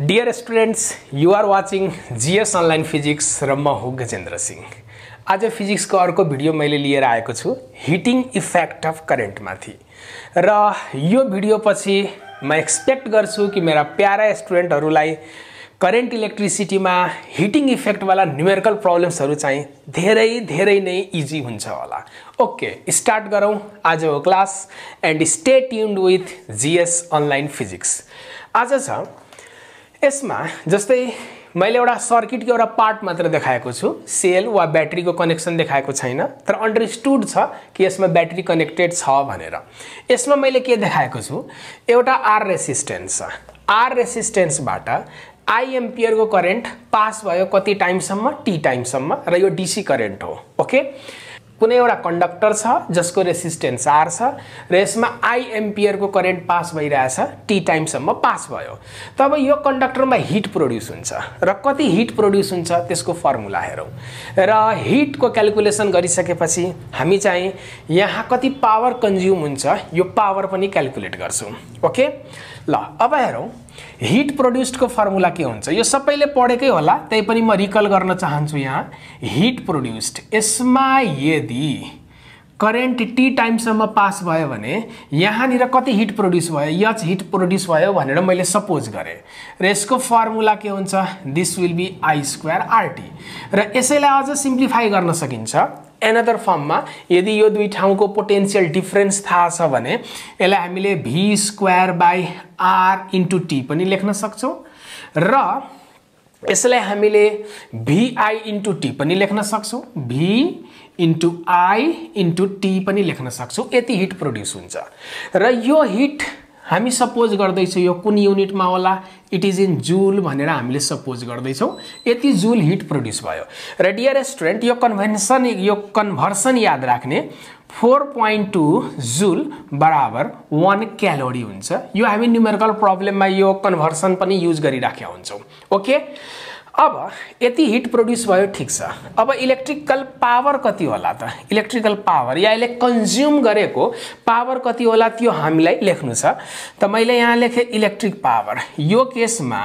Dear students, you are watching GS Online Physics र म हो गजेन्द्र सिंह। आज फिजिक्स को अर्को भिडियो मैले लिएर आएको छु हिटिङ इफेक्ट अफ करेन्ट माथि र यो भिडियो पछि म एक्सपेक्ट गर्छु कि मेरा प्यारा स्टुडेन्टहरुलाई करेन्ट इलेक्ट्रिसिटी मा हिटिङ इफेक्ट वाला न्यूमेरिकल प्रब्लम्सहरु चाहिँ धेरै नै इजी हुन्छ होला। ओके, स्टार्ट गरौँ आजको class and stay tuned with GS online physics. आज छ यसमा जस्तै मैले एउटा सर्किटको एउटा पार्ट मात्र देखाएको छु, सेल वा ब्याट्रीको कनेक्सन देखाएको छैन, तर अन्डरस्टुड छ कि यसमा ब्याट्री कनेक्टेड छ भनेर। यसमा मैले के देखाएको छु, एउटा आर रेसिस्टेन्स छ, आर रेसिस्टेन्सबाट आई एम्पियर को करेन्ट पास भयो कति टाइमसम्म, टी टाइमसम्म, र यो डीसी करेन्ट हो। ओके, कुनै एउटा कंडक्टर छ जसको रेसिस्टेन्स आर छ र यसमा आई एम्पियर को करेन्ट पास भइरहेछ, टी टाइमसम्म पास भयो। तब यो कंडक्टरमा हिट प्रोड्युस हुन्छ र कति हिट प्रोड्युस हुन्छ त्यसको फर्मुला हेरौं र हिट को क्याल्कुलेसन गरिसकेपछि हामी चाहिँ यहाँ कति पावर कन्ज्युम हुन्छ यो पावर पनि क्याल्कुलेट गर्छौं। ओके, ल अब हेरौं हिट प्रोड्युस्ड को फर्मुला के हुन्छ। यो सबैले पढेकै होला, त्यै पनि म रिकल गर्न चाहन्छु। यहाँ हिट प्रोड्युस्ड, यसमा यदि करेन्ट टी टाइमसम्म पास भयो भने यहाँनिर कति हिट प्रोड्युस भयो, एच हिट प्रोड्युस भयो भनेर मैले सपोज गरे र यसको फर्मुला के हुन्छ, this will B I square RT. र यसैलाई अझ सिम्प्लिफाई गर्न सकिन्छ एनदर फर्ममा। यदि यो दुई ठाउँको पोटेन्शियल डिफरेन्स थाहा छ भने यसलाई हामीले v square by R into T पनि लेख्न सक्छौं र यसलाई हामीले vi इन्टु टी पनि लेख्न सक्छौं, v into I into T पनि लेख्न सक्छौं। यति हिट प्रोड्युस हुन्छ र यो हिट हामी सपोज गर्दैछौं यो कुन युनिटमा होला, इट इज इन जूल भनेर हामीले सपोज गर्दैछौं। यति जूल हिट प्रोड्युस भयो र डियर स्टुडेन्ट यो कन्भर्सन याद राख्ने 4.2 जूल बराबर 1 क्यालोरी हुन्छ। यो हामी न्यूमेरिकल प्रब्लममा यो कन्भर्सन पनि युज गरिराखेका हुन्छौं। ओके, अब यति हिट प्रोड्युस भयो, ठीक छ। अब इलेक्ट्रिकल पावर कति होला त, इलेक्ट्रिकल पावर या यसले कन्ज्युम गरेको पावर कति होला त्यो हामीलाई लेख्नु छ। त मैले यहाँ लेखे इलेक्ट्रिक पावर, यो केसमा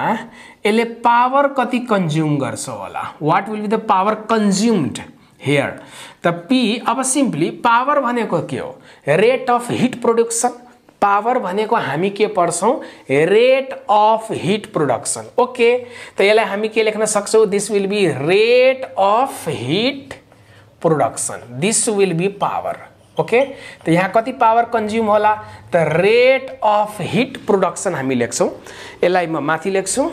यसले पावर कति कन्ज्युम गर्छ होला, what will be the power consumed here. त पी, अब सिम्पली पावर भनेको के हो, rate of heat production. Power भनेको हामी के पढ्छौं, rate of heat production. Okay, त यसलाई हामी के लेख्न सक्छौं, this will be rate of heat production, this will be power. Okay, त यहाँ कति पावर कन्ज्युम होला, त रेट अफ हिट प्रोडक्सन हामी लेख्छौं। यसलाई म माथि लेख्छु।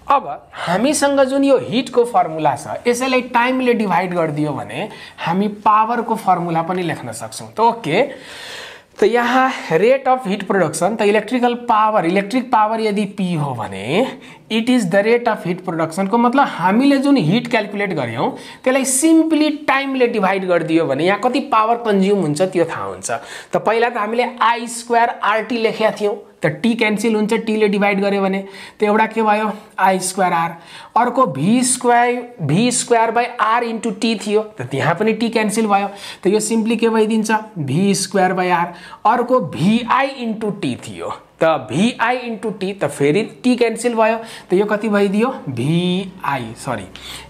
अब हामीसँग जुन यो हिट को फर्मुला छ यसैलाई टाइमले डिवाइड गरिदियो भने हामी पावर को फर्मुला पनि लेख्न सक्छौं। त ओके, तो यहाँ रेट अफ हिट प्रोडक्सन, तो इलेक्ट्रिक पावर यदि P हो भने it is the rate of heat production को मतलब हामीले जुन हिट क्याल्कुलेट गर्यौं त्यसलाई सिम्पली टाइमले डिवाइड गरिदियो भने यहाँ कति पावर कन्ज्युम हुन्छ त्यो थाहा हुन्छ। त पहिला त हामीले आई स्क्वायर आरटी लेखेका थियौं, त टी क्यान्सल हुन्छ, टी ले डिवाइड गर्यो भने त एउटा के भयो आई स्क्वायर आर, अर्को v square by R into T थियो, त त्यहाँ पनि टी क्यान्सल भयो, त यो सिम्पली के भइदिन्छ v स्क्वायर बाइ आर, अर्को vi इन्टु टी थियो, त vi इन्टु टी, त फेरि टी क्यान्सल भयो, त यो कति भइदियो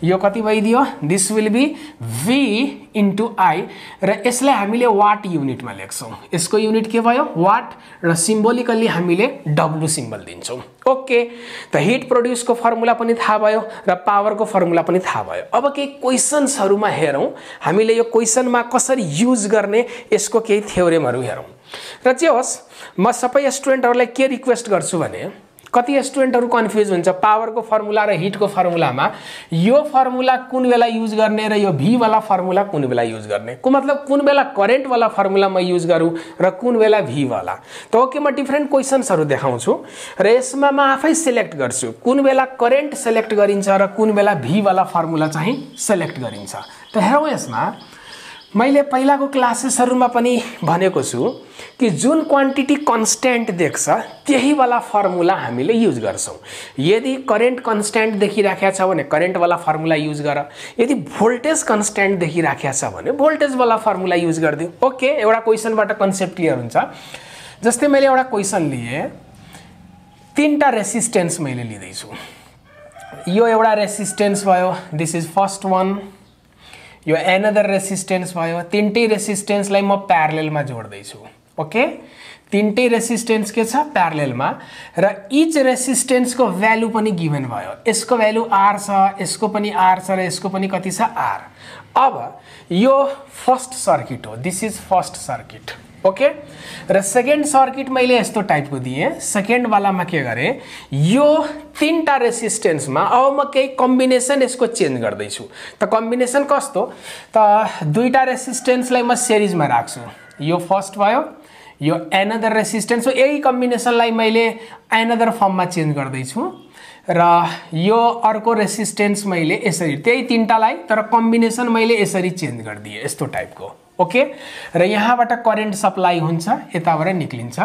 यो कति भइदियो, this will be v into I र यसलाई हामीले वाट युनिटमा लेख्छौं। यसको युनिट के भयो वाट र सिम्बोलिकली हामीले w सिम्बल दिन्छौं। ओके, त हिट प्रोड्युस को फर्मुला पनि थाहा भयो र पावर को फर्मुला पनि थाहा भयो। अब केही क्वेशन्सहरुमा हेरौं हामीले यो क्वेशनमा कसरी युज गर्ने यसको केही थ्योरमहरु हेरौं। र जे होस्, म सबै स्टुडेन्टहरुलाई के रिक्वेस्ट गर्छु भने कति स्टुडेन्टहरु कन्फ्युज हुन्छ पावर को फर्मुला र हिट को फर्मुलामा, यो फर्मुला कुन बेला युज गर्ने र यो v वाला फर्मुला कुन बेला युज गर्ने को मतलब कुन बेला करेन्ट वाला फर्मुला म युज गरौं र कुन बेला v वाला। त ओके, म डिफरेन्ट क्वेशन्सहरु देखाउँछु र यसमा म आफै सिलेक्ट गर्छु कुन बेला करेन्ट सिलेक्ट गरिन्छ र कुन बेला v वाला फर्मुला चाहिँ सिलेक्ट गरिन्छ। त हेरौं, यसमा मैले पहिलाको क्लासेसहरुमा पनि भनेको छु कि जुन क्वान्टिटी कन्स्ट्यान्ट देख्छ त्यही वाला फर्मुला हामीले युज गर्छौं। यदि करेन्ट कन्स्ट्यान्ट देखिराखेको छ भने करेन्ट वाला फर्मुला युज गर, यदि भोल्टेज कन्स्ट्यान्ट देखिराखेको छ भने भोल्टेज वाला फर्मुला युज गर्दियौ। ओके, एउटा क्वेशनबाट कन्सेप्ट क्लियर हुन्छ। जस्तै मैले एउटा क्वेशन लिए तीनटा रेसिस्टेन्स मैले लिँदैछु। यो एउटा रेसिस्टेन्स भयो, दिस इज फर्स्ट वान। यो एनदर रेसिस्टेन्स भयो। तीनटै रेसिस्टेन्सलाई म प्यारलेलमा जोड्दैछु। ओके, तीनटै रेसिस्टेन्स के छ प्यारलेलमा, र इच रेसिस्टेन्सको भ्यालु पनि गिभन भयो। यसको भ्यालु आर छ, यसको पनि आर छ, र यसको पनि कति छ आर। अब यो फर्स्ट सर्किट हो, this is first circuit. Okay, र सेकेन्ड सर्किट मैले यस्तो टाइपको दिएँ। सेकेन्ड वालामा के गरेँ, यो तीनटा रेसिस्टेन्समा अब म केही कम्बिनेसन यसको चेन्ज गर्दैछु। त कम्बिनेसन कस्तो, त दुईटा रेसिस्टेन्सलाई म सिरिजमा राख्छु। यो फर्स्ट भयो, यो एनदर रेसिस्टेन्स हो। यही कम्बिनेसनलाई मैले एनदर फर्ममा चेन्ज गर्दैछु, र यो अर्को रेसिस्टेन्स मैले यसरी, त्यही तीनटालाई तर कम्बिनेसन मैले यसरी चेन्ज गरिदिएँ, यस्तो टाइपको। ओके, र यहाँबाट करेन्ट सप्लाई हुन्छ, यताबाट निक्लिन्छ।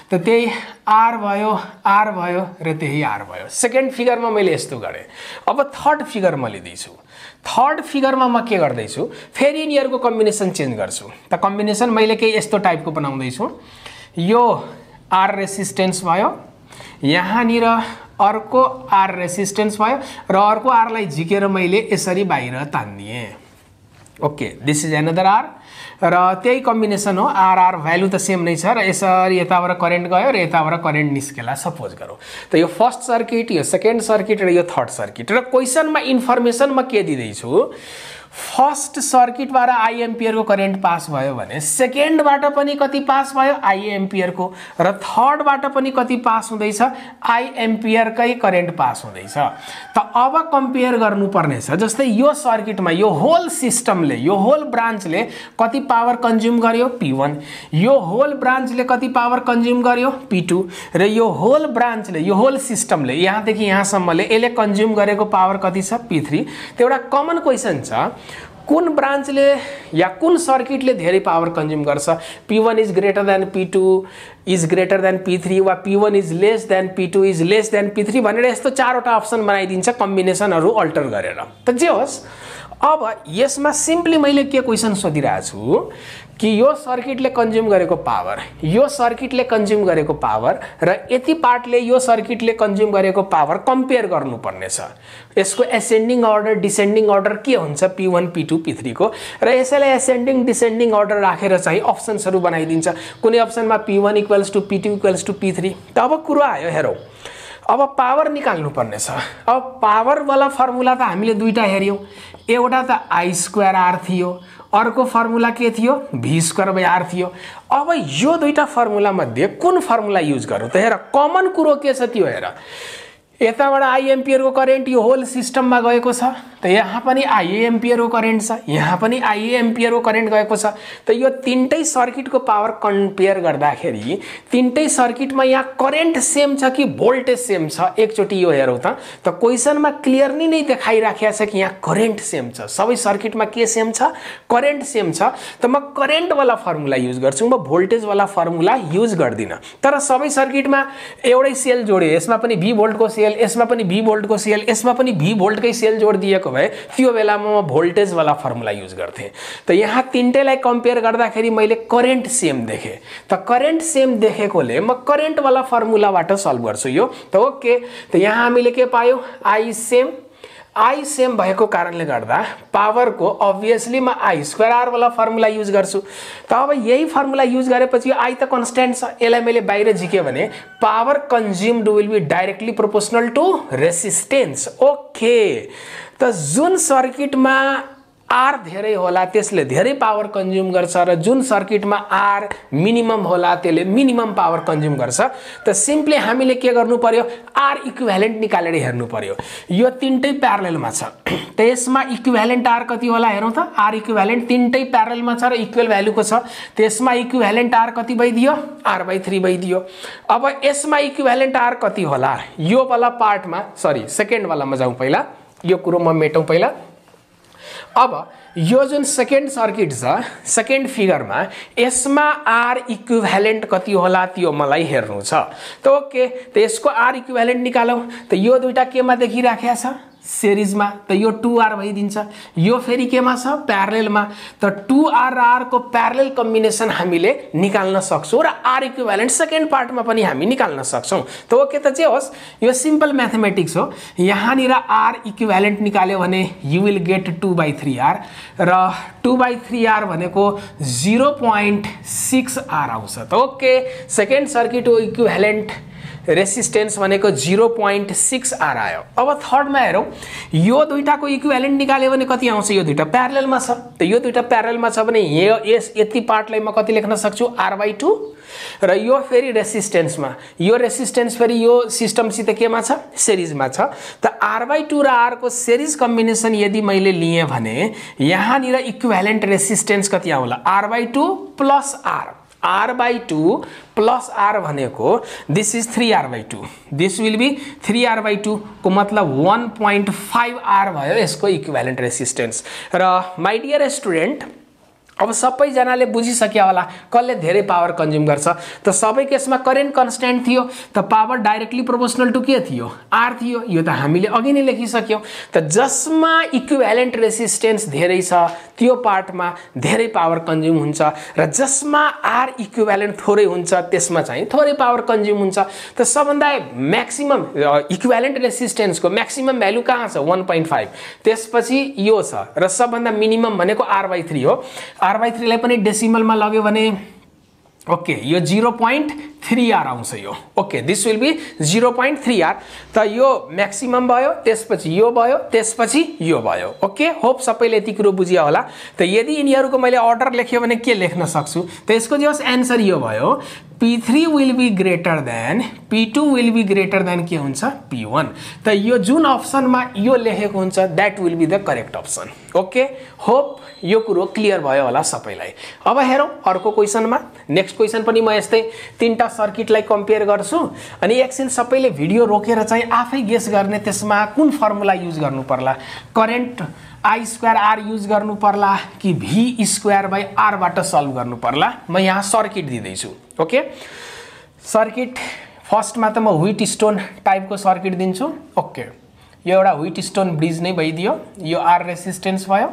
त त्यही आर भयो, आर भयो, र त्यही आर भयो। सेकेन्ड फिगरमा मैले यस्तो गरेँ। अब थर्ड फिगर म लिँदैछु। थर्ड फिगरमा म के गर्दैछु, फेरि यिनीहरूको कम्बिनेसन चेन्ज गर्छु। त कम्बिनेसन मैले केही यस्तो टाइपको बनाउँदैछु। यो आर रेसिस्टेन्स भयो, यहाँनिर अर्को आर रेसिस्टेन्स भयो, र अर्को आरलाई झिकेर मैले यसरी बाहिर तान्दिएँ। Okay, this is another R, र त्यही कम्बिनेसन हो। आर आर भ्यालु त सेम नै छ, र यसरी यताबाट करेन्ट गयो र यताबाट करेन्ट निस्केला सपोज गरौँ। त यो फर्स्ट सर्किट, यो सेकेन्ड सर्किट, र यो थर्ड सर्किट। र क्वेसनमा इन्फर्मेसन म के दिँदैछु, फर्स्ट सर्किटबाट आई एम्पियरको करेन्ट पास भयो भने सेकेन्डबाट पनि कति पास भयो आई एम्पियरको, र थर्डबाट पनि कति पास हुँदैछ आई एम्पियरकै करेन्ट पास हुँदैछ। त अब कम्पेयर गर्नुपर्ने छ। जस्तै यो सर्किटमा यो होल सिस्टमले, यो होल ब्रान्चले कति पावर कन्ज्युम गर्यो P1, यो होल ब्रान्चले कति पावर कन्ज्युम गर्यो P2, र यो होल ब्रान्चले, यो होल सिस्टमले यहाँदेखि यहाँसम्मले यसले कन्ज्युम गरेको पावर कति छ P3। त एउटा कमन क्वेसन छ, कुन ब्रान्चले या कुन सर्किटले धेरै पावर कन्ज्युम गर्छ, P1 is greater than P2 is greater than P3, वा P1 is less than P2 is less than P3 भनेर यस्तो चारवटा अप्सन बनाइदिन्छ कम्बिनेसनहरू अल्टर गरेर। त जे होस्, अब यसमा सिम्पली मैले के क्वेसन सोधिरहेको छु कि यो सर्किटले कन्ज्युम गरेको पावर, यो सर्किटले कन्ज्युम गरेको पावर, र यति पार्टले यो सर्किटले कन्ज्युम गरेको पावर कम्पेयर गर्नुपर्ने छ। यसको एसेन्डिङ अर्डर डिसेन्डिङ अर्डर के हुन्छ P1 P2 P3 को, र यसैलाई एसेन्डिङ डिसेन्डिङ अर्डर राखेर चाहिँ अप्सन्सहरू बनाइदिन्छ। कुनै अप्सनमा P1 equals to P2 equals to P3। त अब कुरो आयो, हेरौँ, अब पावर निकाल्नु पर्ने छ। अब पावर वाला फर्मुला त हामीले दुईटा हेर्यौं, एउटा त I²R थियो, अर्को फर्मुला के थियो V²/R थियो। अब यो दुईटा फर्मुला मध्ये कुन फर्मुला युज गरौँ त? हेर, कमन कुरो के छ त्यो हेर। यताबाट आई एम्पियर को करेन्ट यो होल सिस्टममा गएको छ, त यहाँ पनि आई एम्पियर को करेन्ट छ, यहाँ पनि आई एम्पियर को करेन्ट गएको छ। त यो तीनटै सर्किटको पावर कम्पेयर गर्दाखेरि तीनटै सर्किटमा यहाँ करेन्ट सेम छ कि भोल्टेज सेम छ? एकचोटी यो हेरौँ त। त क्वेसनमा क्लियरली नै देखाइराखेको छ कि यहाँ करेन्ट सेम छ। सबै सर्किटमा के सेम छ? करेन्ट सेम छ। त म करेन्ट वाला फर्मुला युज गर्छु, म भोल्टेज वाला फर्मुला युज गर्दिन। तर सबै सर्किटमा एउटै सेल जोड्यो, यसमा पनि V भोल्टको सेल, यसमा पनि V भोल्टको सेल, यसमा पनि V भोल्टकै सेल जोडिदिएको भए त्यो बेलामा म भोल्टेज वाला फर्मुला युज गर्थे। त यहाँ तीनटैलाई कम्पेयर गर्दाखेरि मैले करेन्ट सेम देखे। त करेन्ट सेम देखेकोले म करेन्ट वाला फर्मुलाबाट सल्भ गर्छु यो। त ओके, त यहाँ हामीले के पायौं? आई सेम भएको कारणले गर्दा पावर को अभियसली म I²R वाला फर्मुला युज गर्छु। त अब यही फर्मुला युज गरेपछि आई त कन्स्टेन्ट छ, यसलाई मैले बाहिर झिके भने power consumed will be directly proportional to resistance. Okay, त जुन सर्किटमा आर धेरै होला त्यसले धेरै पावर कन्ज्युम गर्छ, र जुन सर्किटमा आर मिनिमम होला त्यसले मिनिमम पावर कन्ज्युम गर्छ। त सिम्पली हामीले के गर्नु पर्यो? आर इक्विभ्यालेन्ट निकालेर हेर्नु पर्यो। यो तीनटै प्यारललमा छ, त यसमा इक्विभ्यालेन्ट आर कति होला हेरौँ त। आर इक्विभ्यालेन्ट तीनटै प्यारललमा छ र इक्वल भ्यालुको छ। त्यसमा इक्विभ्यालेन्ट आर कति भइदियो? R/3 भइदियो। अब यसमा इक्विभ्यालेन्ट आर कति होला? यो वाला पार्टमा, सरी सेकेन्ड वालामा जाउँ पहिला, यो कुरो म मेटौँ पहिला। अब यो जुन सेकेन्ड सर्किट छ, सेकेन्ड फिगरमा यसमा आर इक्विभ्यालेन्ट कति होला त्यो मलाई हेर्नु छ। त ओके, त यसको आर इक्विभ्यालेन्ट निकालौं। त यो दुईटा केमा देखिराखेको छ? सिरिजमा त यो 2R भइदिन्छ। यो फेरि केमा छ प्यारलेलमा त 2R र R को प्यारलेल कम्बिनेसन हामीले निकाल्न सक्छौं र R इक्विभ्यालेन्ट सेकेन्ड पार्टमा पनि हामी निकाल्न सक्छौं। त ओके त जे होस् यो सिम्पल म्याथमेटिक्स हो। यहाँनिर R इक्विभ्यालेन्ट निकाल्यो भने यु विल गेट 2/3R र 2/3R भनेको 0.6R आउँछ। त ओके सेकेन्ड सर्किटको इक्विभ्यालेन्ट रेसिस्टेन्स भनेको 0.6R आयो। अब थर्डमा हेरौं यो दुईटाको इक्विभ्यालेन्ट निकाल्यो भने कति आउँछ यो दुईटा प्यारलेलमा छ त यो दुईटा प्यारलेलमा छ भने यति पार्टलाई म कति लेख्न सक्छु R/2 र यो फेरि रेसिस्टेन्समा यो रेसिस्टेन्स फेरि यो सिस्टमसित केमा छ सिरिजमा छ त R/2 र R को सिरिज कम्बिनेसन यदि मैले लिए भने यहाँनिर इक्विभ्यालेन्ट रेसिस्टेन्स कति आउला R/2 plus R R/2 plus R भनेको this is 3R/2 this will be 3R/2 को मतलब 1.5R भयो यसको इक्विभ्यालेन्ट रेसिस्टेन्स। र माय डियर स्टुडेन्ट अब सबैजनाले बुझिसक्यो होला कसले धेरै पावर कन्ज्युम गर्छ त सबै केसमा करेन्ट कन्स्ट्यान्ट थियो त पावर डाइरेक्टली प्रोपोर्सनल टु के थियो R थियो। यो त हामीले अघि नै लेखिसक्यौं। त जसमा इक्विभ्यालेन्ट रेसिस्टेन्स धेरै छ त्यो पार्टमा धेरै पावर कन्ज्युम हुन्छ र जसमा R इक्विभ्यालेन्ट थोरै हुन्छ त्यसमा चाहिँ थोरै पावर कन्ज्युम हुन्छ। त सबभन्दा म्याक्सिमम इक्विभ्यालेन्ट रेसिस्टेन्सको म्याक्सिमम भ्यालु कहाँ छ 1.5 त्यसपछि यो छ र सबभन्दा मिनिमम भनेको R/3 हो। R/3 लाई पनि डेसिमलमा लग्यो भने ओके यो 0.3R आउँछ यो। Okay this will be 0.3R त यो म्याक्सिमम भयो त्यसपछि यो भयो त्यसपछि यो भयो। ओके होप सबैले यति कुरो बुझियो होला। त यदि यिनीहरुको मैले अर्डर लेख्यो भने के लेख्न सक्छु त यसको जस आन्सर यो भयो P3 will be greater than P2 will be greater than के हुन्छ P1 त यो जुन अप्सनमा यो लेखेको हुन्छ that will be the correct option। Okay hope यो कुरो क्लियर भयो होला सबैलाई। अब हेरौं अर्को क्वेशनमा नेक्स्ट क्वेशन पनि म यस्तै तीनटा सर्किटलाई कम्पेयर गर्छु अनि एकछिन सबैले भिडियो रोकेर चाहिँ आफै गेस गर्ने त्यसमा कुन फर्मुला युज गर्नु पर्ला करेन्ट I²R युज गर्नु पर्ला कि V²/R बाट सल्भ गर्नु पर्ला। म यहाँ सर्किट दिदै छु। ओके सर्किट फर्स्टमा त म व्हीट स्टोन टाइपको सर्किट दिन्छु। ओके यो एउटा व्हीट स्टोन ब्रिज नै भइदियो। यो R रेसिस्टेन्स भयो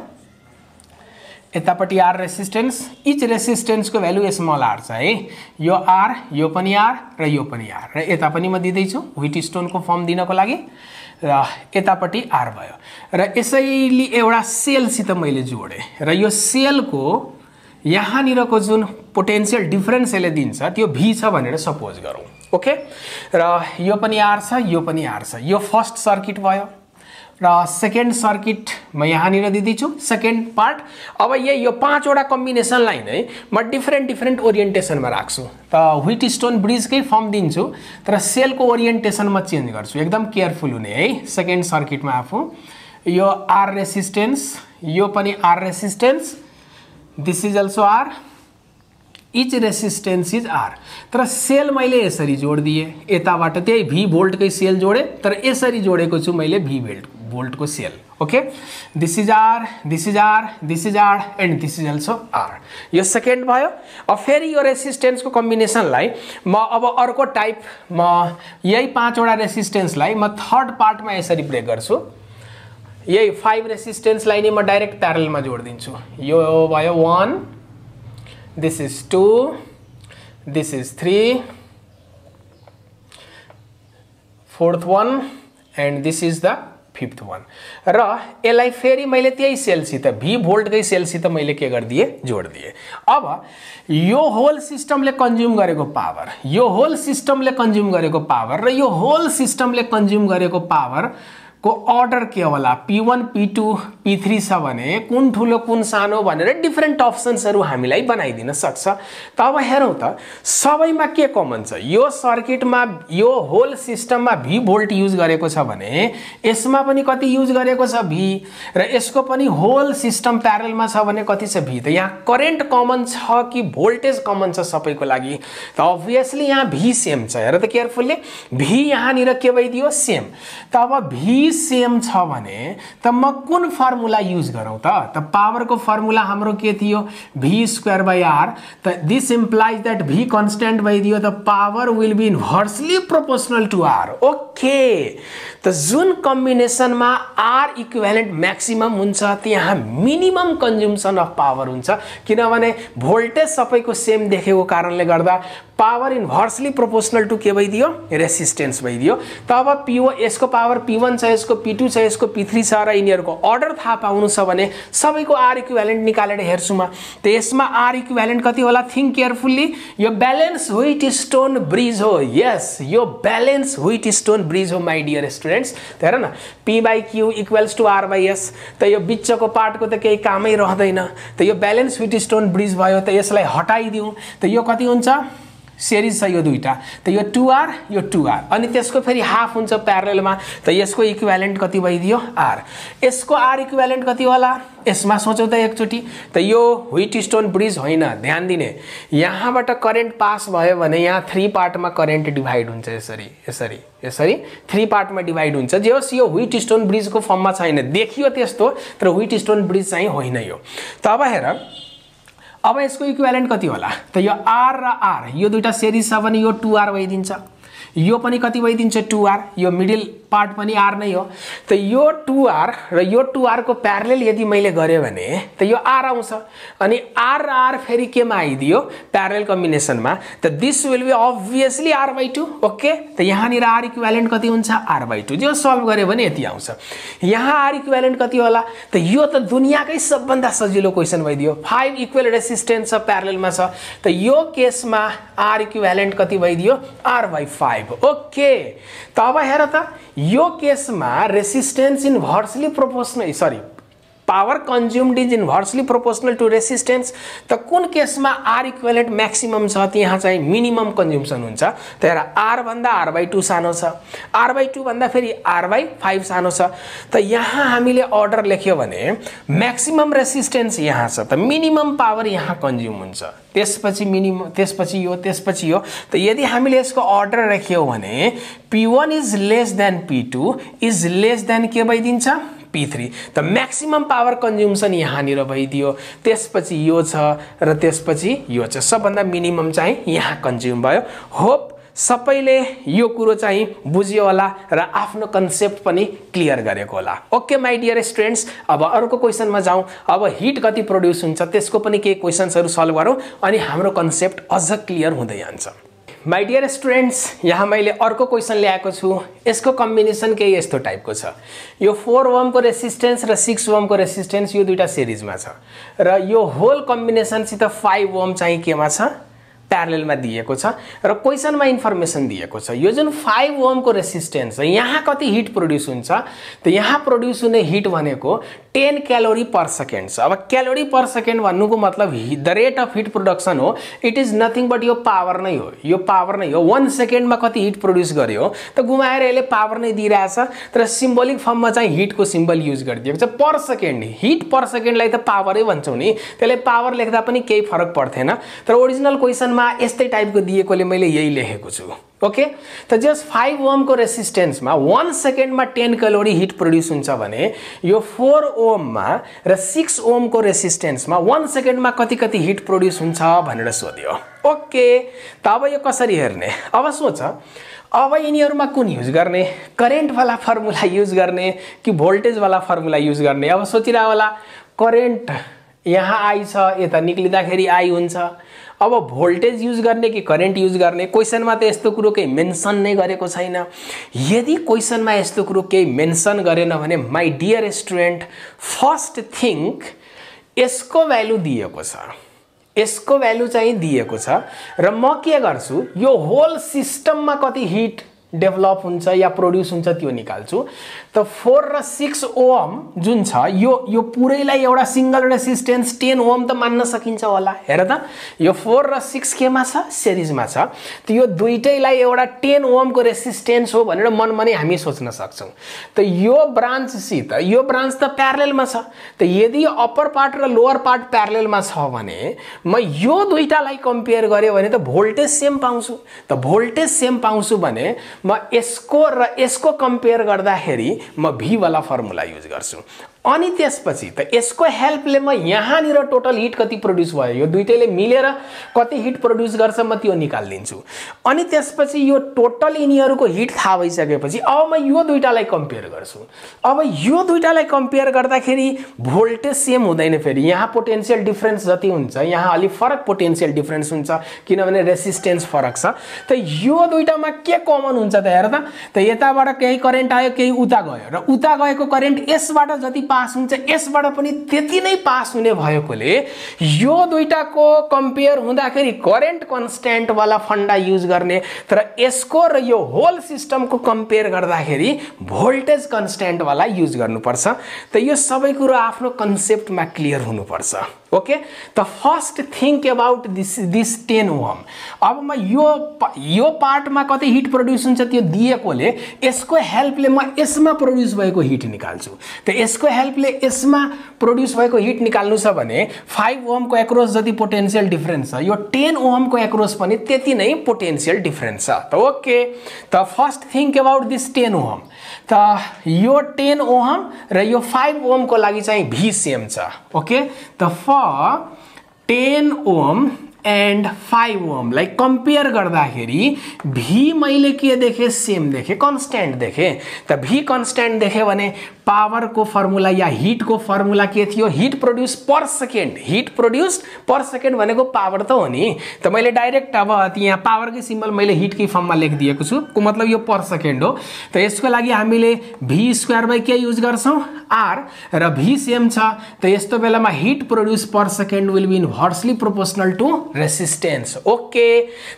यतापट्टि R रेसिस्टेन्स इच रेसिस्टेन्सको भ्यालु स्मल r छ है। यो R यो पनि R र यो पनि R र यता पनि म दिदै छु व्हीट स्टोनको फर्म दिनको लागि र यतापट्टि R भयो र यसैले एउटा सेलसित मैले जोडे र यो सेलको यहाँनिरको जुन पोटेन्शियल डिफरेन्स यसले दिन्छ त्यो V छ भनेर सपोज गरौँ। ओके र यो पनि R छ यो पनि R छ। यो फर्स्ट सर्किट भयो र सेकेन्ड सर्किट म यहाँनिर दिदै छु सेकेन्ड पार्ट। अब यो पाँचवटा कम्बिनेसनलाई नै म डिफरेन्ट ओरिएन्टेसनमा राख्छु त व्हीट स्टोन ब्रिजकै फर्म दिन्छु तर सेलको ओरिएन्टेसन म चेन्ज गर्छु। एकदम केयरफुल हुने है सेकेन्ड सर्किटमा आफू यो R रेसिस्टेन्स यो पनि R resistance this is also R each resistance is R तर सेल मैले यसरी जोड दिए यताबाट त्यही V भोल्टकै सेल जोडे तर यसरी जोडेको छु मैले V भोल्टको सेल। Okay this is R this is R this is R and this is also R। यो सेकेन्ड भयो। अब फेरि यो रेसिस्टेन्सको कम्बिनेसनलाई म अब अर्को टाइप म यही पाँचवटा रेसिस्टेन्सलाई म थर्ड पार्टमा यसरी ब्रेक गर्छु। यही 5 रेसिस्टेन्सलाई नै म डाइरेक्ट प्यारललमा जोडिदिन्छु। यो भयो 1 this is 2 this is 3 fourth one and this is the fifth one र यसलाई फेरि मैले त्यही सेलसित V भोल्टकै सेलसित मैले के गर्दिए जोड दिए। अब यो होल सिस्टमले कन्ज्युम गरेको पावर यो होल सिस्टमले कन्ज्युम गरेको पावर र यो होल सिस्टमले कन्ज्युम गरेको पावर को अर्डर के होला P1 P2 P3 छ भने कुन ठुलो कुन सानो भनेर डिफरेन्ट अप्सन्सहरु हामीलाई बनाइदिन सक्छ। त अब हेरौं त सबैमा के कमन छ यो सर्किटमा यो होल सिस्टममा V भोल्ट युज गरेको छ भने यसमा पनि कति युज गरेको छ V र यसको पनि होल सिस्टम प्यारललमा छ भने कति छ V। त यहाँ करेन्ट कमन छ कि भोल्टेज कमन छ सबैको लागि त अब्भियसली यहाँ V सेम छ। हेर त केयरफुल्ली V यहाँ निर के भइदियो सेम। त अब V V सेम छ भने त म कुन फर्मुला युज गरौँ त पावरको फर्मुला हाम्रो के थियो V²/R त this implies that V constant भइदियो त power will be inversely proportional to R okay त जुन कम्बिनेसनमा R इक्विभ्यालेन्ट म्याक्सिमम हुन्छ त्यहाँ मिनिमम कन्ज्युम्सन अफ पावर हुन्छ किनभने भोल्टेज सबैको सेम देखेको कारणले गर्दा पावर इन्भर्सली प्रोपोर्शनल टु के भइदियो रेसिस्टेन्स भइदियो त अब यसको पावर P1 छ यसको P2 छ यसको P3 छ र यिनीहरूको अर्डर थाहा पाउनु छ भने सबैको R इक्विभ्यालेन्ट निकालेर हेर्छु म त यसमा R इक्विभ्यालेन्ट कति होला थिंक केयरफुल्ली यो ब्यालेन्स व्हिट स्टोन ब्रिज हो यस यो ब्यालेन्स व्हिट स्टोन ब्रिज हो माइ डियर स्टुडेन्ट्स हेर न P/Q = R/S त यो बिचको पार्टको त केही कामै रहदैन त यो ब्यालेन्स व्हिट स्टोन ब्रिज भयो त यसलाई हटाइदिउँ त यो कति हुन्छ सीरीज छ यो दुईटा त यो 2R यो 2R अनि त्यसको फेरि हाफ हुन्छ प्यारललमा त यसको इक्विभ्यालेन्ट कति भइदियो R यसको R इक्विभ्यालेन्ट कति होला यसमा सोचौ त एकचोटी त यो व्हिट स्टोन ब्रिज होइन ध्यान दिने यहाँबाट करेन्ट पास भयो भने यहाँ 3 पार्टमा करेन्ट डिभाइड हुन्छ यसरी यसरी यसरी 3 पार्टमा डिभाइड हुन्छ जे होस् यो व्हिट स्टोन ब्रिजको फर्ममा छैन देखियो त्यस्तो तर व्हिट स्टोन ब्रिज चाहिँ होइन यो त अब हेर अब यसको इक्विभ्यालेन्ट कति होला त यो R र R यो दुईटा सिरिज छ भने यो 2R भइदिन्छ यो पनि कति भइदिन्छ 2R यो मिडल पार्ट पनि R नै हो त यो 2R र यो 2R को प्यारलल यदि मैले गरे भने त यो R आउँछ अनि R र R फेरि केमा आइदियो प्यारलल कम्बिनेसनमा त this will be obviously R/2 okay त यहाँ निर R इक्विभ्यालेन्ट कति हुन्छ R/2 जो सल्भ गरे भने यति आउँछ यहाँ R इक्विभ्यालेन्ट कति होला त यो त दुनियाकै सबभन्दा सजिलो क्वेशन भइदियो 5 इक्वल रेसिस्टेन्स छ प्यारललमा छ त यो केसमा R इक्विभ्यालेन्ट कति भइदियो R/5 ओके त अब हेर त यो केसमा resistance inversely proportional sorry power consumed is inversely proportional to resistance त कुन केसमा R इक्विभ्यालेन्ट म्याक्सिमम छ त्यहाँ चाहिँ मिनिमम कन्ज्युम्सन हुन्छ त हेर R भन्दा R/2 सानो छ R/2 भन्दा फेरि R/5 सानो छ त यहाँ हामीले अर्डर लेख्यो भने म्याक्सिमम रेसिस्टेन्स यहाँ छ त मिनिमम पावर यहाँ कन्ज्युम हुन्छ त्यसपछि मिनिमम त्यसपछि यो त यदि हामीले यसको अर्डर लेख्यौ भने P1 is less than P2 is less than के भइदिन्छ P3 त म्याक्सिमम पावर कन्ज्युम्सन यहाँ निर भइदियो त्यसपछि यो छ र त्यसपछि यो छ सबभन्दा मिनिमम चाहिँ यहाँ कन्ज्युम भयो होप सबैले यो कुरो चाहिँ बुझ्यो होला र आफ्नो कन्सेप्ट पनि क्लियर गरेको होला ओके माइ डियर स्टुडेन्ट्स अब अर्को क्वेशनमा जाउँ अब हिट कति प्रोड्युस हुन्छ त्यसको पनि केही क्वेशन्सहरु सल्भ गरौँ अनि हाम्रो कन्सेप्ट अझ क्लियर हुँदै जान्छ माइ डियर स्टुडेन्ट्स यहाँ मैले अर्को क्वेशन ल्याएको छु यसको कम्बिनेसन केही यस्तो टाइपको छ यो 4 ओम को रेसिस्टेन्स र 6 ओम को रेसिस्टेन्स यो दुईटा सिरिजमा छ र यो होल कम्बिनेसन सित 5 ओम चाहिँ केमा छ प्यारललमा दिएको छ र क्वेशनमा इन्फर्मेसन दिएको छ यो जुन 5 ओम को रेसिस्टेन्स छ यहाँ कति हिट प्रोड्युस हुन्छ त यहाँ प्रोड्युस हुने हिट भनेको 10 क्यालोरी पर सेकेन्ड छ अब क्यालोरी पर सेकेन्ड भन्नुको मतलब the rate of heat production हो इट इज नथिङ बट यो पावर नै हो यो पावर नै हो 1 सेकेन्डमा कति हिट प्रोड्युस गर्यो त गुमाएर यसले पावर नै दिइरहेछ तर सिम्बोलिक फर्ममा चाहिँ हिटको सिम्बल युज गरिदिएको छ पर सेकेन्ड हिट पर सेकेन्डलाई त पावरै भन्छौं नि त्यसले पावर लेख्दा पनि केही फरक पर्दैन तर ओरिजिनल क्वेशनमा यस्तै टाइपको दिएकोले मैले यही लेखेको छु ओके त जस्ट 5 ओम को रेसिस्टेन्समा 1 सेकेन्डमा 10 क्यालोरी हिट प्रोड्युस हुन्छ भने यो 4 ओममा र 6 ओम को रेसिस्टेन्समा 1 सेकेन्डमा कति हिट प्रोड्युस हुन्छ भनेर सोध्यो ओके त अब यो कसरी हेर्ने अब सोच अब यिनीहरुमा कुन युज गर्ने करेन्ट वाला फर्मुला युज गर्ने कि भोल्टेज वाला फर्मुला युज गर्ने अब सोचिरा होला करेन्ट यहाँ आई छ यता निक्लिदाखेरि आई हुन्छ अब भोल्टेज युज गर्ने कि करेन्ट युज गर्ने क्वेशनमा त यस्तो कुरो केही मेन्सन नै गरेको छैन यदि क्वेशनमा यस्तो कुरो केही मेन्सन गरेन भने my dear student first think यसको भ्यालु दिएको छ यसको भ्यालु चाहिँ दिएको छ र म के गर्छु यो होल सिस्टममा कति हिट डेभलप हुन्छ या प्रोड्युस हुन्छ त्यो निकाल्छु त 4 र 6 ओम जुन छ यो पुरैलाई एउटा सिंगल रेसिस्टेन्स 10 ओम त मान्न सकिन्छ होला हेर त यो 4 र 6 केमा छ सिरिजमा छ त यो दुईटैलाई एउटा 10 ओम को रेसिस्टेन्स हो भनेर मनमा नै हामी सोच्न सक्छौं त यो ब्रान्च सित यो ब्रान्च त प्यारललमा छ त यदि अप्पर पार्ट र लोअर पार्ट प्यारललमा छ भने म यो दुईटालाई कम्पेयर गरे भने त भोल्टेज सेम पाउँछु त भोल्टेज सेम पाउँछु भने म यसको र यसको कम्पेयर गर्दाखेरि म भी वाला फर्मुला युज गर्छु। अनि त्यसपछि त यसको हेल्पले म यहाँनिर टोटल हिट कति प्रोड्युस भयो, यो दुईटैले मिलेर कति हिट प्रोड्युस गर्छ म त्यो निकालिदिन्छु। अनि त्यसपछि यो टोटल यिनीहरूको हिट थाहा भइसकेपछि अब म यो दुईटालाई कम्पेयर गर्छु। अब यो दुईटालाई कम्पेयर गर्दाखेरि भोल्टेज सेम हुँदैन, फेरि यहाँ पोटेन्शियल डिफरेन्स जति हुन्छ यहाँ अलि फरक पोटेन्शियल डिफरेन्स हुन्छ किनभने रेसिस्टेन्स फरक छ। त यो दुईटामा के कमन हुन्छ त हेर त यताबाट केही करेन्ट आयो केही उता गयो र उता गएको करेन्ट यसबाट जति पास हुन्छ यसबाट पनि त्यति नै पास हुने भएकोले यो दुईटाको कम्पेयर हुँदाखेरि करेन्ट कन्स्ट्यान्ट वाला फन्डा युज गर्ने, तर यसको र यो होल सिस्टमको कम्पेयर गर्दाखेरि भोल्टेज कन्स्ट्यान्ट वाला युज गर्नुपर्छ। त यो सबै कुरो आफ्नो कन्सेप्टमा क्लियर हुनुपर्छ। ओके, त first think about this 10 ohm. अब म यो पार्टमा कति हिट प्रोड्युस हुन्छ त्यो दिएकोले यसको हेल्पले म यसमा प्रोड्युस भएको हिट निकाल्छु। त यसको हेल्पले यसमा प्रोड्युस भएको हिट निकाल्नु छ भने 5 ओमको एक्रॉस जति पोटेन्शियल डिफरेन्स छ यो 10 ओमको एक्रॉस पनि त्यति नै पोटेन्शियल डिफरेन्स छ। त ओके, त first think about this 10 ohm. त यो 10 ओम र यो 5 ओमको लागि चाहिँ भी सेम छ। ओके, त फर 10 ओम एंड 5 ओम लाई कंपेयर गर्दाखेरि भी मैले के देखे सेम देखे, कांस्टेंट देखे। त भी कांस्टेंट देखे भने पावर को फर्मुला या हीट को फर्मुला के थियो, heat produce per second. Heat produce per second भनेको पावर त हो नि। त मैले डाइरेक्ट अब यहाँ पावर के सिम्बल मैले हीट की फर्म में लेखिदिएको छु, को मतलब यो पर सेकेंड हो। त यसको लागि हामीले भी स्क्वायर बाई के युज गर्छौं, आर, र भी सेम छ। त यस्तो बेलामा heat produce per second will be inversely proportional to resistance. Okay,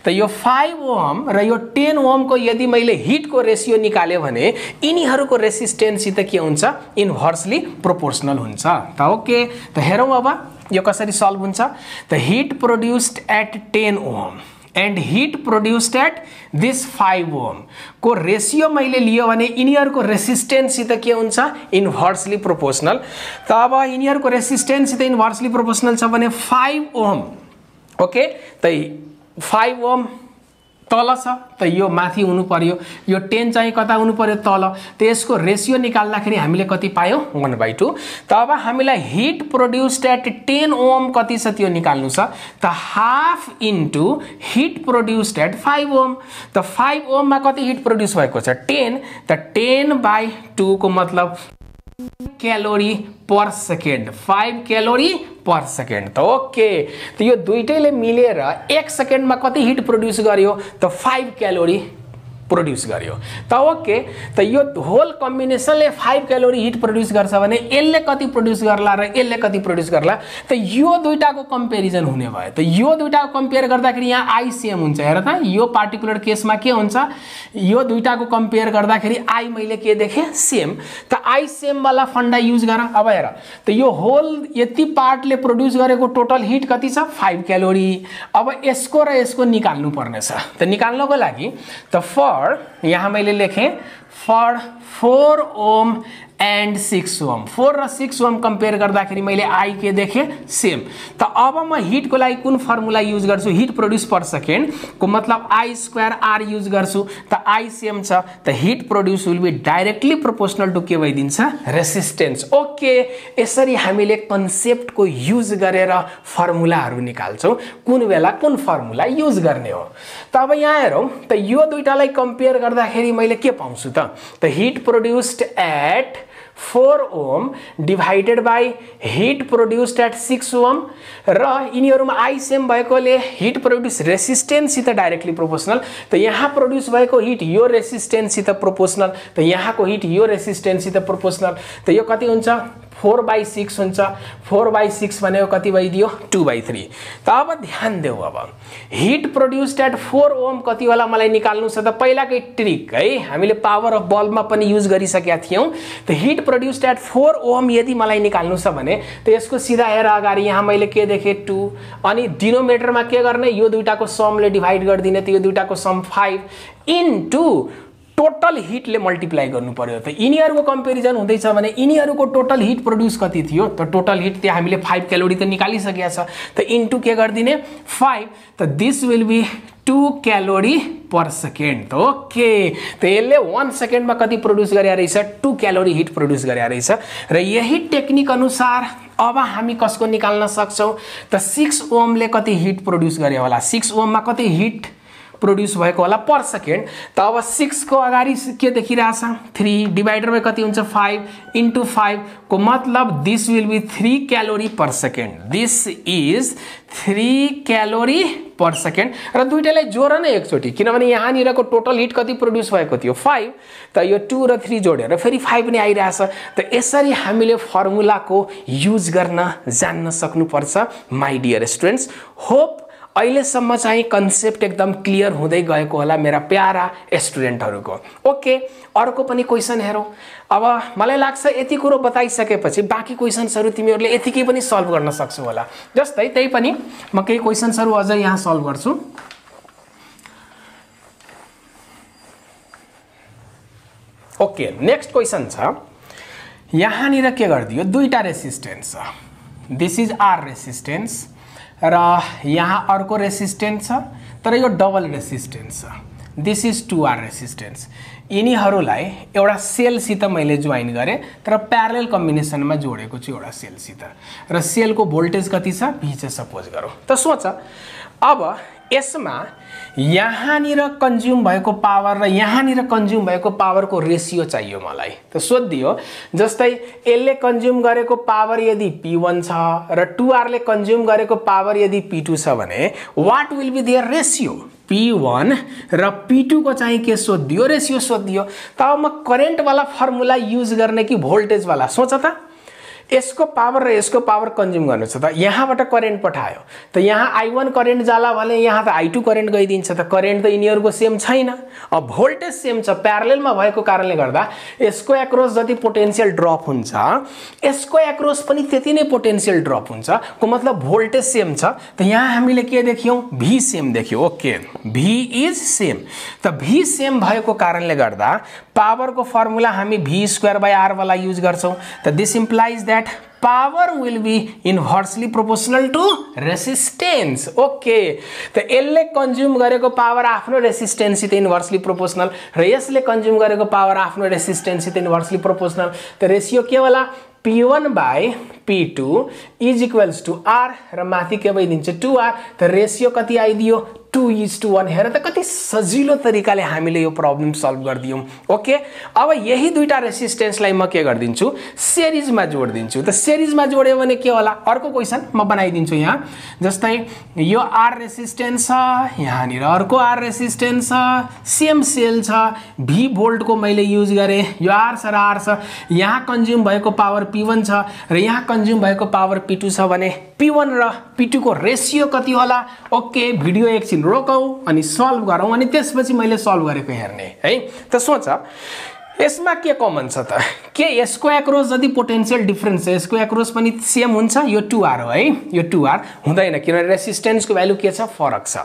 त यो 5 ओम र यो 10 ओम को यदि मैले हीट को रेशियो निकाले भने यिनीहरूको रेसिस्टेंस त के हुन्छ, इन्भर्सली प्रोपोर्शनल हुन्छ। त ओके, त हेरौं अब यो कसरी सल्भ हुन्छ। त heat produced at 10 ohm and heat produced at this 5 ohm को रेशियो मैले लियो भने यिनीहरूको रेसिस्टेंस त के हुन्छ, इन्भर्सली प्रोपोर्शनल। त अब यिनीहरूको रेसिस्टेंस त इन्भर्सली प्रोपोर्शनल छ भने 5 ओम, ओके, त 5 ओम तल छ, त यो माथि हुनु पर्यो, यो 10 चाहिँ कता हुनु पर्यो, तल। त यसको रेशियो निकाल्दाखेरि हामीले कति पायौं, 1/2। त अब हामीलाई हिट प्रोड्युस्ड एट 10 ओम कति छ त्यो निकाल्नु छ। त half into heat produced at 5 ohm. त 5 ओममा कति हिट प्रोड्युस भएको छ, 10। त 10/2 को मतलब कैलोरी पर सेकेंड, 5 कैलोरी पर सेकेंड। त ओके, त यो दुईटैले मिलेर 1 सेकेन्डमा कति हिट प्रोड्युस गर्यो, त 5 कैलोरी प्रोड्युस गर्यो। त ओके, त यो होल कम्बिनेसनले 5 कैलोरी हिट प्रोड्युस गर्छ भने यसले कति प्रोड्युस गर्ला र यसले कति प्रोड्युस गर्ला, त यो दुईटाको कम्पेरिजन हुने भयो। त यो दुईटाको कम्पेयर गर्दाखेरि यहाँ आई सेम हुन्छ। हेर त यो पार्टिकुलर केसमा के हुन्छ, यो दुईटाको कम्पेयर गर्दाखेरि आई मैले के देखे, सेम। त आई सेम वाला फन्डा युज गर। अब हेर त यो होल यति पार्टले प्रोड्युस गरेको टोटल हिट कति छ, 5 कैलोरी। अब यसको र यसको निकाल्नु पर्ने छ। त निकाल्नको लागि त फर यहाँ मैले लेखेँ फर 4 ओम एंड 6 ओम, 4 र 6 ओम कंपेयर गर्दाखेरि मैले आई के देखे सेम। त अब म हिट को लागि कुन फर्मुला युज गर्छु, हिट प्रोड्युस पर सेकेंड को मतलब आई स्क्वायर आर युज गर्छु। त आई सेम छ, त heat produce will be directly proportional to के भइदिन्छ, रेसिस्टेंस। ओके, यसरी हामीले कन्सेप्ट को युज गरेर फर्मुलाहरू निकाल्छौं, कुन बेला कुन फर्मुला युज गर्ने हो। त अब यहाँ हेरौं, त यो दुईटालाई कंपेयर गर्दाखेरि मैले के पाउँछु त heat produced at 4 ohm divided by heat produced at 6 ohm र यिनीहरुमा आई सेम भएकोले हिट प्रोड्युस रेसिस्टेंस सित डाइरेक्टली प्रोपोर्शनल। त यहाँ प्रोड्युस भएको हिट यो रेसिस्टेंस सित प्रोपोर्शनल, त यहाँको हिट यो रेसिस्टेंस सित प्रोपोर्शनल। त यो कति हुन्छ, 4/6 हुन्छ। 4/6 भनेको कति भइदियो, 2/3। त अब ध्यान देऊ, अब हिट प्रोड्युस्ड एट 4 ओम कति होला मलाई निकाल्नु छ। त पहिलाकै ट्रिक है, हामीले पावर अफ बल्बमा पनि युज गरिसकेका थियौं। त हिट प्रोड्युस्ड एट 4 ओम यदि मलाई निकाल्नु छ भने त यसको सिधा हेर अगाडि यहाँ मैले के देखे 2, अनि डिनोमिनेटरमा के गर्ने, यो दुईटाको समले डिवाइड गर्दिने। त यो दुईटाको सम 5 इन्टु टोटल हिटले मल्टिप्लाई गर्नु पर्यो। त यिनीहरूको कम्पेरिजन हुँदैछ भने यिनीहरूको टोटल हिट प्रोड्युस कति थियो, त टोटल हिट त्यहाँ हामीले 5 क्यालोरी त निकालिसकेका छ, त इन्टु के गरिदिने 5, त this will be 2 calorie per second. त ओके, त यसले 1 सेकेन्डमा कति प्रोड्युस गरे रहेछ, 2 क्यालोरी हिट प्रोड्युस गरे रहेछ। र यही टेक्निक अनुसार अब हामी कसको निकाल्न सक्छौँ, त 6 ओमले कति हिट प्रोड्युस गरे होला, 6 ओममा कति हिट प्रोड्युस भएको होला पर सेकेन्ड। त अब 6 को अगाडि के देखिरहेछ 3 डिवाइडर बाइ कति हुन्छ 5 इन्टु 5 को मतलब this will be 3 calorie per second. This is 3 calorie per second. र दुईटालाई जोड न एकचोटि, किनभने यहाँनिरको टोटल हिट कति प्रोड्युस भएको थियो 5, त यो 2 र 3 जोडेर फेरि 5 नै आइरहेछ। त यसरी हामीले फर्मुलाको युज गर्न जान्न सक्नुपर्छ माई डियर स्टुडेन्ट्स। होप अहिलेसम्म चाहिँ कन्सेप्ट एकदम क्लियर हुँदै गएको होला मेरा प्यारा स्टुडेन्टहरूको। ओके, अर्को पनि क्वेसन हेरौँ। अब मलाई लाग्छ यति कुरो बताइसकेपछि बाँकी क्वेसन्सहरू तिमीहरूले यतिकै पनि सल्भ गर्न सक्छौ होला। जस्तै त्यही पनि म केही क्वेसन्सहरू अझ यहाँ सल्भ गर्छु। ओके, नेक्स्ट क्वेसन छ, यहाँनिर के गरिदियो, दुईटा रेसिस्टेन्स छ। दिस इज आर रेसिस्टेन्स र यहाँ अर्को रेसिस्टेन्स छ, तर यो डबल रेसिस्टेन्स छ। This is 2R resistance. यिनीहरूलाई एउटा सेलसित मैले जोइन गरेँ, तर प्यारलल कम्बिनेसनमा जोडेको छु एउटा सेलसित, र सेलको भोल्टेज कति छ V चाहिँ सपोज गरौँ। त सोच अब यसमा यहाँनिर कन्ज्युम भएको पावर र यहाँनिर कन्ज्युम भएको पावरको रेसियो चाहियो मलाई। त सोधिदियो, जस्तै यसले कन्ज्युम गरेको पावर यदि P1 छ र 2R ले कन्ज्युम गरेको पावर यदि P2 छ भने what will be their ratio, P1 र P2 को चाहिँ के सोधिदियो, रेसियो सोधिदियो। त अब म करेन्टवाला फर्मुला युज गर्ने कि भोल्टेजवाला, सोच त। यसको पावर र यसको पावर कन्ज्युम गर्नु छ, त यहाँबाट करेन्ट पठायो, त यहाँ I1 करेन्ट जाला भने यहाँ त I2 करेन्ट गइदिन्छ, त करेन्ट त यिनीहरूको सेम छैन। अब भोल्टेज सेम छ, प्यारललमा भएको कारणले गर्दा यसको एक्रॉस जति पोटेन्शियल ड्रप हुन्छ यसको एक्रॉस पनि त्यति नै पोटेन्शियल ड्रप हुन्छ, को मतलब भोल्टेज सेम छ। त यहाँ हामीले के देख्यौँ, V सेम देख्यौँ। Okay, V is same. त V सेम भएको कारणले गर्दा पावरको फर्मुला हामी V²/R वाला युज गर्छौँ। त this implies that power will be inversely proportional to resistance। Okay, त यसले कन्ज्युम गरेको पावर आफ्नो रेसिस्टेन्ससित इन्भर्सली प्रोपोर्सनल र यसले कन्ज्युम गरेको पावर आफ्नो रेसिस्टेन्ससित इन्भर्सली प्रोपोर्सनल। त रेसियो के होला, P1/P2 is equals to R र माथि के भइदिन्छ 2R। त रेसियो कति आइदियो 2:1। हेर त कति सजिलो तरिकाले हामीले यो प्रब्लम सल्भ गरिदियौँ। ओके, अब यही दुईटा रेसिस्टेन्सलाई म के गरिदिन्छु, सिरिजमा जोडिदिन्छु। त सिरिजमा जोड्यो भने के होला, अर्को क्वेसन म बनाइदिन्छु यहाँ। जस्तै यो R रेसिस्टेन्स छ, यहाँनिर अर्को R रेसिस्टेन्स छ, सेम सेल छ, V भोल्टको मैले युज गरेँ, यो R छ र R छ। यहाँ कन्ज्युम भएको पावर P1 छ र यहाँ कन्ज्युम भएको पावर P2 छ भने P1 र P2 को रेसियो कति होला। ओके, भिडियो एकछिन रोकौँ अनि सल्भ गरौँ, अनि त्यसपछि मैले सल्भ गरेको हेर्ने है। त सोच यसमा के कमन छ त, के यसको एक्रॉस जति पोटेन्शियल डिफरेन्स छ यसको एक्रॉस पनि सेम हुन्छ, यो 2R हो है, यो 2R हुँदैन किनभने रेसिस्टेन्सको भ्यालु के छ, फरक छ।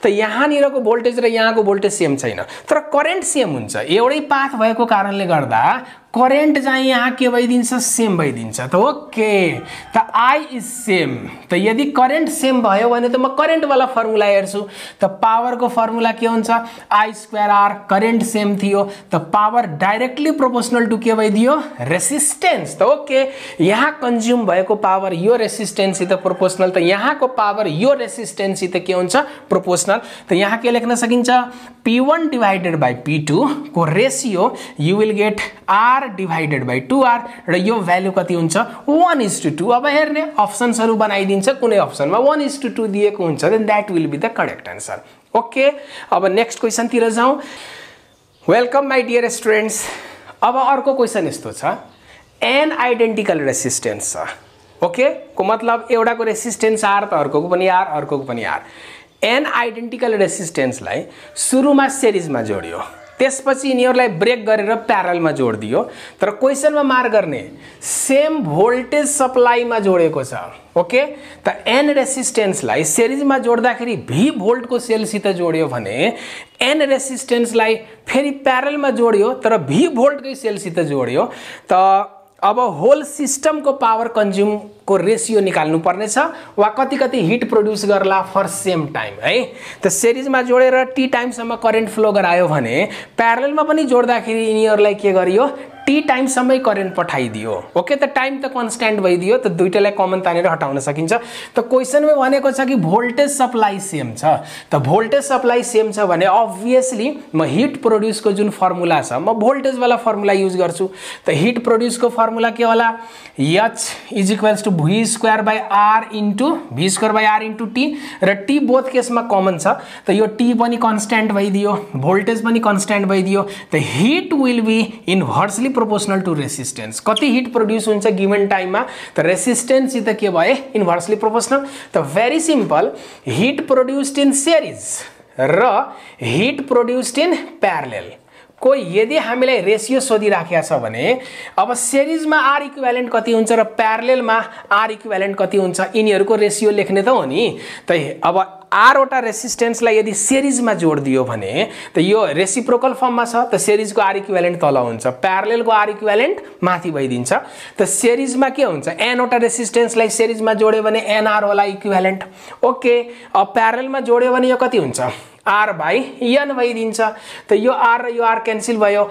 त यहाँनिरको भोल्टेज र यहाँको भोल्टेज सेम छैन, तर करेन्ट सेम हुन्छ। एउटै पाथ भएको कारणले गर्दा करेन्ट चाहिँ यहाँ के भइदिन्छ, सेम भइदिन्छ। त ओके, त I इज सेम। त यदि करेन्ट सेम भयो भने त म करेन्टवाला फर्मुला हेर्छु। त पावरको फर्मुला के हुन्छ, I²R, करेन्ट सेम थियो, त पावर डाइरेक्टली प्रोपोर्सनल टु के भइदियो, रेसिस्टेन्स। त ओके, यहाँ कन्ज्युम भएको पावर यो रेसिस्टेन्ससित प्रोपोर्सनल, त यहाँको पावर यो रेसिस्टेन्ससित के हुन्छ, प्रोपोर्सनल। त यहाँ के लेख्न सकिन्छ, P1/P2 को ratio you will get R/2R र यो भ्यालु कति हुन्छ, 1:2। अब हेर्ने अप्सन्सहरू बनाइदिन्छ, कुनै अप्सनमा 1:2 दिएको हुन्छ, then that will be the correct answer. Okay, अब नेक्स्ट क्वेसनतिर जाउँ। Welcome my dear students. अब अर्को क्वेसन यस्तो छ, एन आइडेन्टिकल रेसिस्टेन्स छ। ओके, को मतलब एउटाको रेसिस्टेन्स R त अर्कोको पनि R, अर्कोको पनि R। एन आइडेन्टिकल रेसिस्टेन्सलाई सुरुमा सिरिजमा जोडियो, त्यसपछि यिनीहरूलाई ब्रेक गरेर प्यारलमा जोडिदियो। तर क्वेसनमा मार्क गर्ने सेम भोल्टेज सप्लाईमा जोडेको छ। ओके, त एन रेसिस्टेन्सलाई सिरिजमा जोड्दाखेरि भी भोल्टको सेलसित जोड्यो भने एन रेसिस्टेन्सलाई फेरि प्यारलमा जोड्यो तर भी भोल्टकै सेलसित जोड्यो। त अब होल सिस्टमको पावर कन्ज्युमको रेसियो निकाल्नु पर्नेछ वा कति कति हिट प्रोड्युस गर्ला फर सेम टाइम है। त सिरिजमा जोडेर टी टाइमसम्म करेन्ट फ्लो गरायो भने प्यारलमा पनि जोड्दाखेरि यिनीहरूलाई के गरियो टी टाइमसम्मै करेन्ट पठाइदियो। ओके, त टाइम त कन्स्ट्यान्ट भइदियो, त दुईटालाई कमन तानेर हटाउन सकिन्छ। त क्वेसनमा भनेको छ कि भोल्टेज सप्लाई सेम छ। त भोल्टेज सप्लाई सेम छ भने अभियसली म हिट प्रोड्युसको जुन फर्मुला छ म भोल्टेजवाला फर्मुला युज गर्छु। त हिट प्रोड्युसको फर्मुला के होला, H is equals to V square by R into T, र टी बोथ केसमा कमन छ। त यो टी पनि कन्स्ट्यान्ट भइदियो, भोल्टेज पनि कन्स्ट्यान्ट भइदियो। त heat will be inversely proportional to resistance. कति हिट प्रोड्युस हुन्छ गिवन टाइममा, त रेसिस्टेन्स त के भए इन्भर्सली प्रोपोर्शनल। त very simple, heat produced in series र हिट प्रोड्युस्ड इन प्यारलेल को यदि हामीलाई रेसियो सोधिराखेको छ भने अब सिरिजमा आर इक्विभ्यालेन्ट कति हुन्छ र प्यारलेलमा आर इक्विभ्यालेन्ट कति हुन्छ यिनीहरूको रेसियो लेख्ने त हो नि। त अब आरवटा रेसिस्टेन्सलाई यदि सिरिजमा जोडिदियो भने त यो रेसिप्रोकल फर्ममा छ, त सिरिजको आर इक्विभ्यालेन्ट तल हुन्छ, प्यारलेलको आर इक्विभ्यालेन्ट माथि भइदिन्छ। त सिरिजमा के हुन्छ, एनवटा रेसिस्टेन्सलाई सिरिजमा जोड्यो भने एनआर होला इक्विभ्यालेन्ट। ओके, अब प्यारलेलमा जोड्यो भने यो कति हुन्छ, आर बाई एन भइदिन्छ। त यो आर र यो आर क्यान्सल भयो।